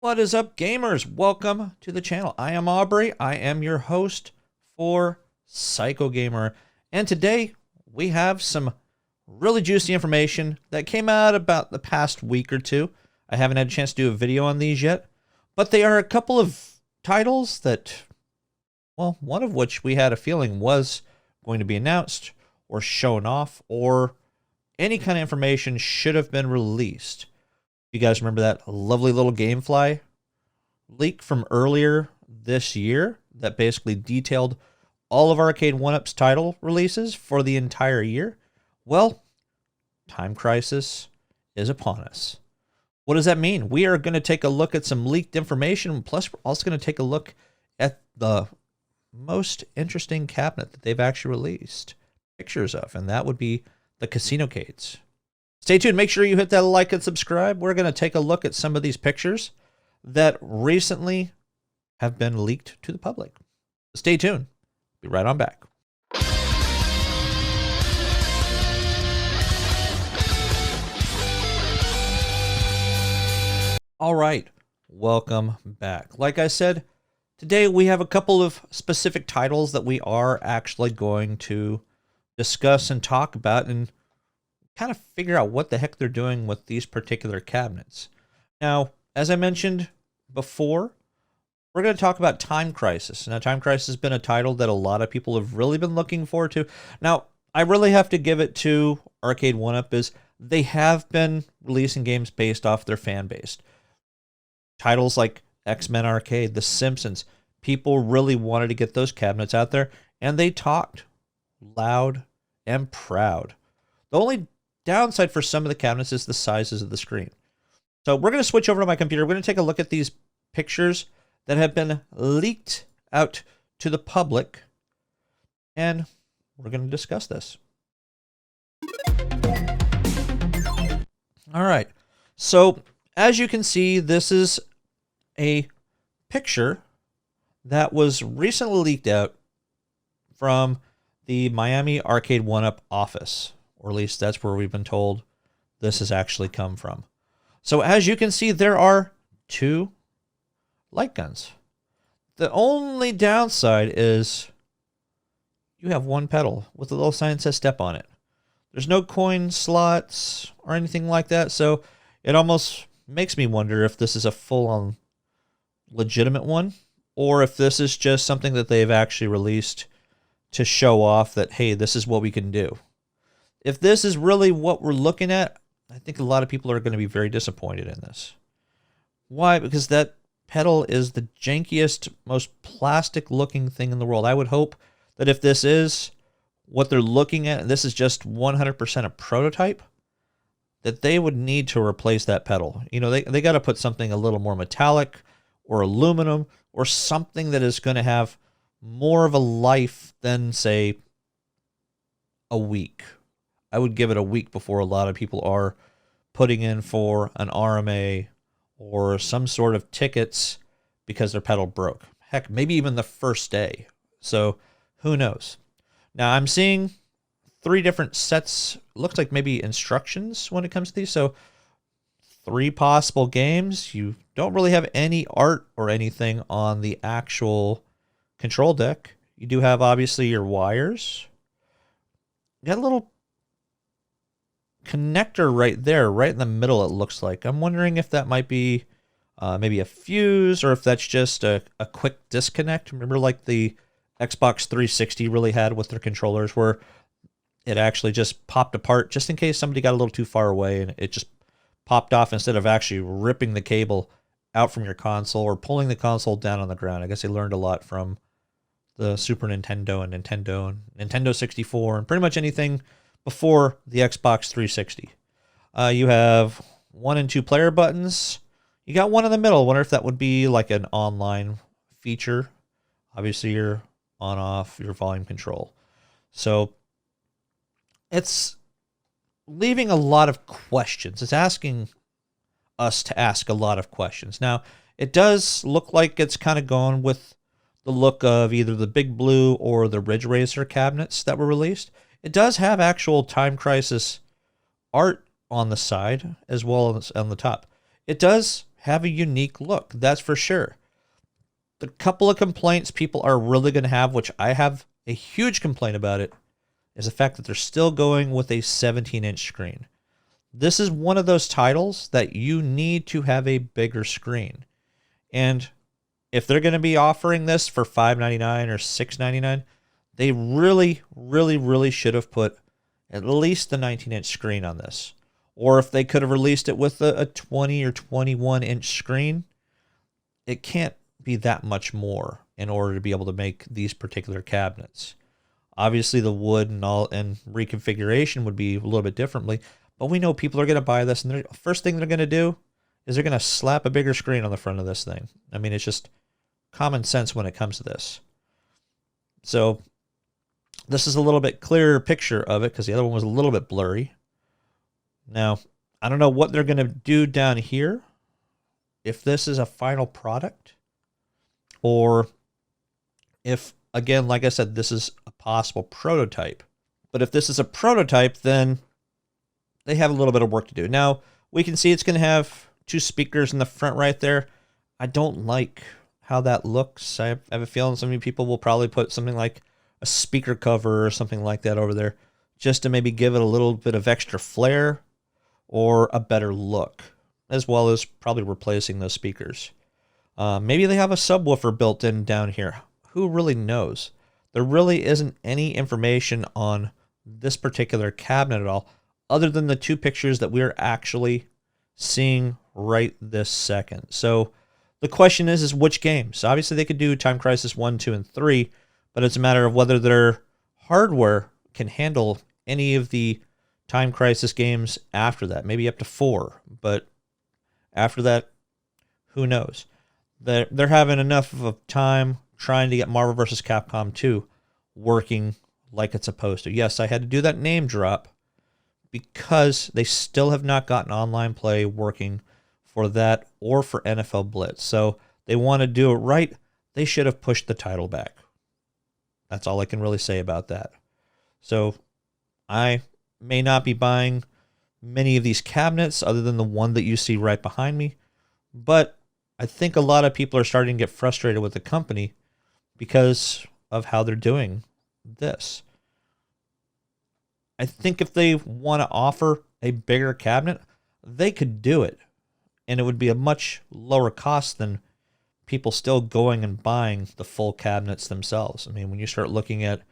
What is up, gamers? Welcome to the channel. I am Aubrey. I am your host for Psycho Gamer. And today we have some really juicy information that came out about the past week or two. I haven't had a chance to do a video on these yet, but they are a couple of titles that, well, one of which we had a feeling was going to be announced or shown off, or any kind of information should have been released. You guys remember that lovely little Gamefly leak from earlier this year that basically detailed all of Arcade1up's title releases for the entire year? Well, Time Crisis is upon us. What does that mean? We are going to take a look at some leaked information, plus we're also going to take a look at the most interesting cabinet that they've actually released pictures of, and that would be the Casinocades. Stay tuned. Make sure you hit that like and subscribe. We're going to take a look at some of these pictures that recently have been leaked to the public. Stay tuned. Be right on back. All right. Welcome back. Like I said, today we have a couple of specific titles that we are actually going to discuss and talk about and kind of figure out what the heck they're doing with these particular cabinets. Now, as I mentioned before, we're going to talk about Time Crisis. Now, Time Crisis has been a title that a lot of people have really been looking forward to. Now, I really have to give it to Arcade1up, is they have been releasing games based off their fan base. Titles like X-Men Arcade, The Simpsons, people really wanted to get those cabinets out there, and they talked loud and proud. The only downside for some of the cabinets is the sizes of the screen. So we're going to switch over to my computer. We're going to take a look at these pictures that have been leaked out to the public, and we're going to discuss this. All right. So as you can see, this is a picture that was recently leaked out from the Miami Arcade1up office, or at least that's where we've been told this has actually come from. So as you can see, there are two light guns. The only downside is you have one pedal with a little sign that says step on it. There's no coin slots or anything like that, so it almost makes me wonder if this is a full-on legitimate one, or if this is just something that they've actually released to show off that, hey, this is what we can do. If this is really what we're looking at, I think a lot of people are going to be very disappointed in this. Why? Because that pedal is the jankiest, most plastic-looking thing in the world. I would hope that if this is what they're looking at, and this is just 100% a prototype, that they would need to replace that pedal. You know, they got to put something a little more metallic or aluminum or something that is going to have more of a life than, say, a week. I would give it a week before a lot of people are putting in for an RMA or some sort of tickets because their pedal broke. Heck, maybe even the first day. So who knows? Now I'm seeing 3 different sets, looks like maybe instructions when it comes to these. So 3 possible games. You don't really have any art or anything on the actual control deck. You do have obviously your wires. You got a little connector right there, right in the middle, it looks like. I'm wondering if that might be maybe a fuse, or if that's just a quick disconnect. Remember, like the Xbox 360 really had with their controllers, where it actually just popped apart just in case somebody got a little too far away and it just popped off instead of actually ripping the cable out from your console or pulling the console down on the ground. I guess they learned a lot from the Super Nintendo and Nintendo 64 and pretty much anything before the Xbox 360. You have 1 and 2 player buttons. You got one in the middle. I wonder if that would be like an online feature. Obviously, your on-off, your volume control. So it's leaving a lot of questions. It's asking us to ask a lot of questions. Now, it does look like it's kind of going with the look of either the Big Blue or the Ridge Racer cabinets that were released. It does have actual Time Crisis art on the side as well as on the top. It does have a unique look, that's for sure. The couple of complaints people are really going to have, which I have a huge complaint about it, is the fact that they're still going with a 17-inch screen. This is one of those titles that you need to have a bigger screen. And if they're going to be offering this for $5.99 or $6.99, they really should have put at least the 19-inch screen on this. Or if they could have released it with a 20 or 21-inch screen, it can't be that much more in order to be able to make these particular cabinets. Obviously, the wood and reconfiguration would be a little bit differently, but we know people are going to buy this, and the first thing they're going to do is they're going to slap a bigger screen on the front of this thing. I mean, it's just common sense when it comes to this. So this is a little bit clearer picture of it because the other one was a little bit blurry. Now, I don't know what they're going to do down here, if this is a final product, or if, again, like I said, this is a possible prototype. But if this is a prototype, then they have a little bit of work to do. Now, we can see it's going to have 2 speakers in the front right there. I don't like how that looks. I have a feeling some of you people will probably put something like a speaker cover or something like that over there just to maybe give it a little bit of extra flair or a better look, as well as probably replacing those speakers. Maybe they have a subwoofer built in down here. Who really knows? There really isn't any information on this particular cabinet at all, other than the 2 pictures that we're actually seeing right this second. So the question is which games? Obviously, they could do Time Crisis 1, 2, and 3, but it's a matter of whether their hardware can handle any of the Time Crisis games after that, maybe up to 4, but after that, who knows? They're having enough of a time trying to get Marvel vs. Capcom 2 working like it's supposed to. Yes, I had to do that name drop because they still have not gotten online play working for that or for NFL Blitz. So they want to do it right. They should have pushed the title back. That's all I can really say about that. So I may not be buying many of these cabinets other than the one that you see right behind me, but I think a lot of people are starting to get frustrated with the company because of how they're doing this. I think if they want to offer a bigger cabinet, they could do it, and it would be a much lower cost than people still going and buying the full cabinets themselves. I mean, when you start looking at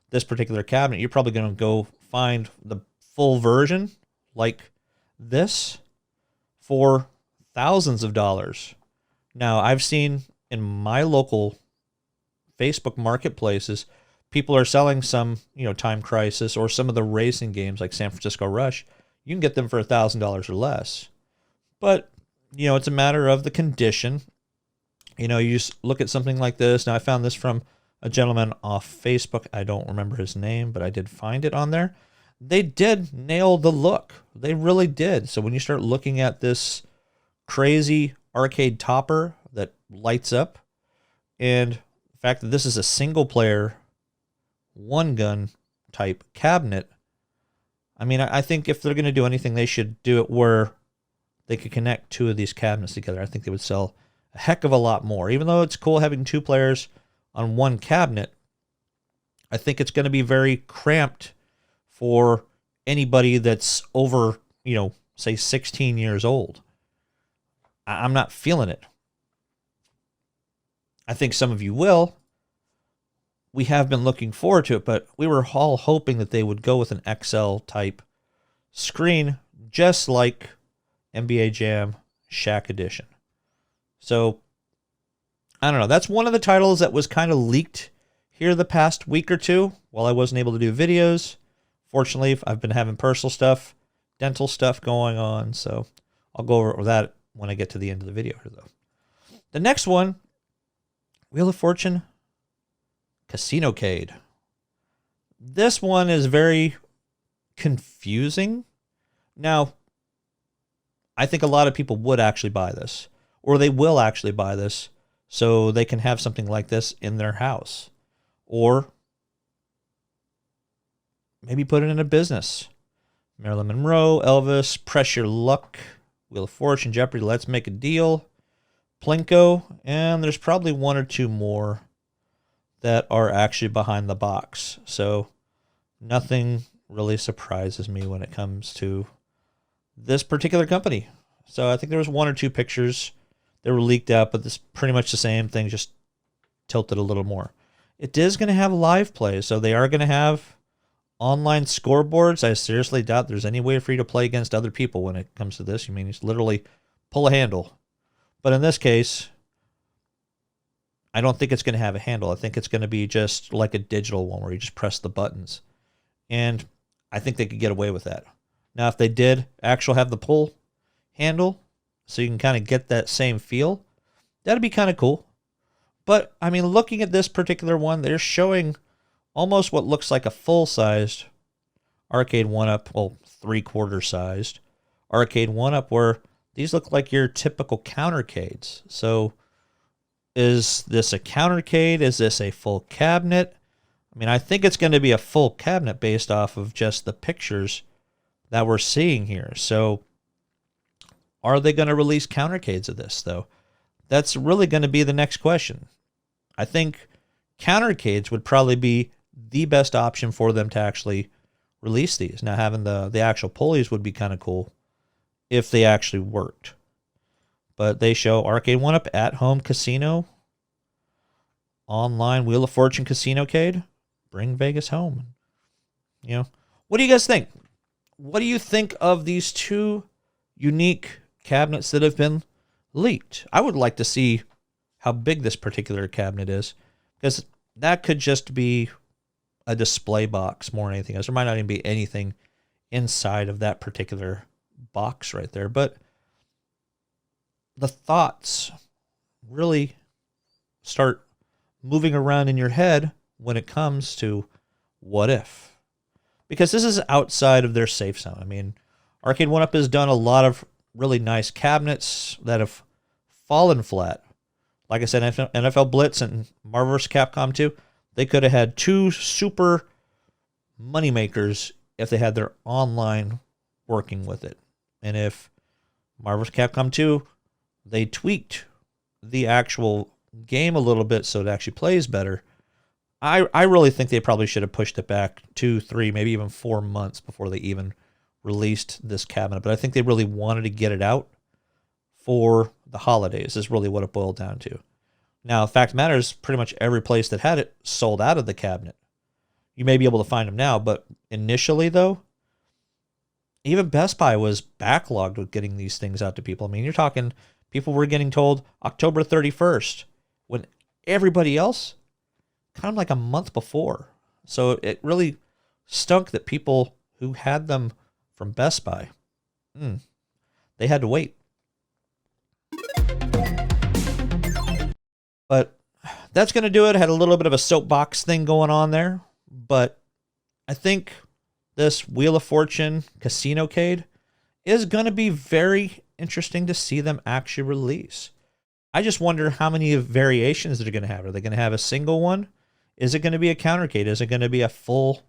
this particular cabinet, you're probably going to go find the full version like this for thousands of dollars. Now, I've seen in my local Facebook marketplaces, people are selling some, Time Crisis or some of the racing games like San Francisco Rush. You can get them for $1,000 or less. But, it's a matter of the condition. You just look at something like this. Now, I found this from a gentleman off Facebook. I don't remember his name, but I did find it on there. They did nail the look. They really did. So when you start looking at this crazy arcade topper that lights up, and the fact that this is a single player, one gun type cabinet, I mean, I think if they're going to do anything, they should do it where they could connect 2 of these cabinets together. I think they would sell a heck of a lot more. Even though it's cool having 2 players on one cabinet, I think it's going to be very cramped for anybody that's over, say 16 years old. I'm not feeling it. I think some of you will. We have been looking forward to it, but we were all hoping that they would go with an XL type screen, just like NBA Jam Shaq Edition. So, I don't know. That's one of the titles that was kind of leaked here the past week or 2 while I wasn't able to do videos. Fortunately, I've been having personal stuff, dental stuff going on, so I'll go over that when I get to the end of the video here, though. The next one, Wheel of Fortune, Casinocade. This one is very confusing. Now, I think a lot of people would actually buy this, or they will actually buy this, so they can have something like this in their house, or maybe put it in a business. Marilyn Monroe, Elvis, Press Your Luck, Wheel of Fortune, Jeopardy, Let's Make a Deal, Plinko, and there's probably one or two more that are actually behind the box. So nothing really surprises me when it comes to this particular company. So I think there was one or two pictures that were leaked out, but it's pretty much the same thing, just tilted a little more. It is going to have live play, so they are going to have online scoreboards. I seriously doubt there's any way for you to play against other people when it comes to this. You mean it's literally pull a handle. But in this case, I don't think it's going to have a handle. I think it's going to be just like a digital one where you just press the buttons. And I think they could get away with that. Now, if they did actually have the pull handle, so you can kind of get that same feel, that'd be kind of cool. But, I mean, looking at this particular one, they're showing almost what looks like a full-sized Arcade1up, well, three-quarter sized Arcade1up, where these look like your typical countercades. So is this a countercade? Is this a full cabinet? I mean, I think it's going to be a full cabinet based off of just the pictures that we're seeing here. So are they going to release countercades of this, though? That's really going to be the next question. I think countercades would probably be the best option for them to actually release these. Now, having the actual pulleys would be kind of cool if they actually worked. But they show Arcade1up at home casino, online Wheel of Fortune Casinocade, bring Vegas home. You know, what do you guys think? What do you think of these two unique cabinets that have been leaked? I would like to see how big this particular cabinet is, because that could just be a display box more than anything else. There might not even be anything inside of that particular box right there, but the thoughts really start moving around in your head when it comes to what if. Because this is outside of their safe zone. I mean, Arcade1up has done a lot of really nice cabinets that have fallen flat. Like I said, NFL Blitz and Marvel vs. Capcom 2, they could have had two super moneymakers if they had their online working with it. And if Marvel vs. Capcom 2, they tweaked the actual game a little bit so it actually plays better, I really think they probably should have pushed it back 2, 3, maybe even 4 months before they even released this cabinet. But I think they really wanted to get it out for the holidays is really what it boiled down to. Now, fact matters, pretty much every place that had it sold out of the cabinet. You may be able to find them now, but initially, though, even Best Buy was backlogged with getting these things out to people. I mean, you're talking people were getting told October 31st when everybody else kind of like a month before. So it really stunk that people who had them from Best Buy, they had to wait. But that's going to do it. I had a little bit of a soapbox thing going on there. But I think this Wheel of Fortune Casinocade is going to be very interesting to see them actually release. I just wonder how many variations they're going to have. Are they going to have a single one? Is it going to be a countercade? Is it going to be a full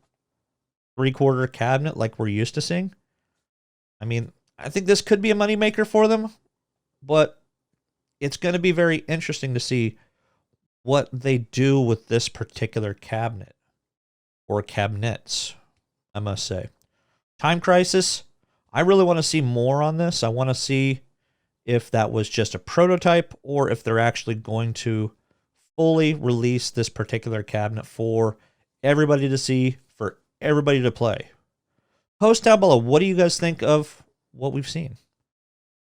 three-quarter cabinet like we're used to seeing? I mean, I think this could be a moneymaker for them, but it's going to be very interesting to see what they do with this particular cabinet, or cabinets, I must say. Time Crisis, I really want to see more on this. I want to see if that was just a prototype or if they're actually going to fully release this particular cabinet for everybody to see, for everybody to play. Post down below, what do you guys think of what we've seen?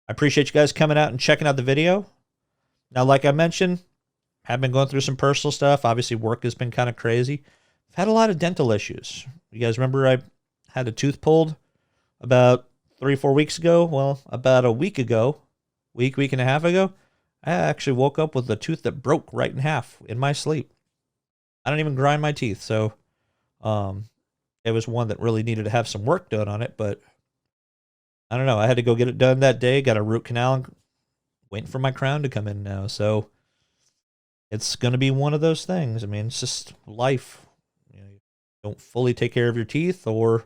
I appreciate you guys coming out and checking out the video. Now, like I mentioned, I've been going through some personal stuff. Obviously, work has been kind of crazy. I've had a lot of dental issues. You guys remember I had a tooth pulled about 3-4 weeks ago? Well, about a week ago, week and a half ago, I actually woke up with a tooth that broke right in half in my sleep. I don't even grind my teeth, so it was one that really needed to have some work done on it, but I don't know. I had to go get it done that day, got a root canal, and waiting for my crown to come in now, so it's going to be one of those things. I mean, it's just life. You know, you don't fully take care of your teeth, or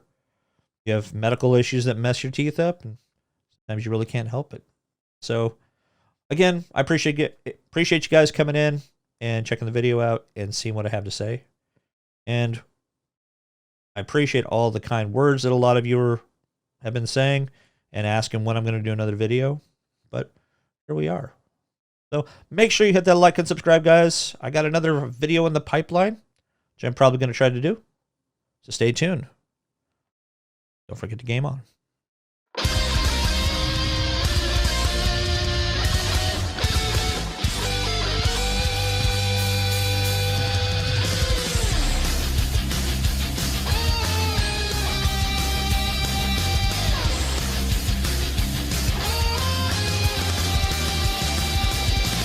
you have medical issues that mess your teeth up, and Sometimes you really can't help it. So again, I appreciate you guys coming in and checking the video out and seeing what I have to say. And I appreciate all the kind words that a lot of you have been saying and asking when I'm going to do another video. But here we are. So make sure you hit that like and subscribe, guys. I got another video in the pipeline, which I'm probably going to try to do. So stay tuned. Don't forget to game on.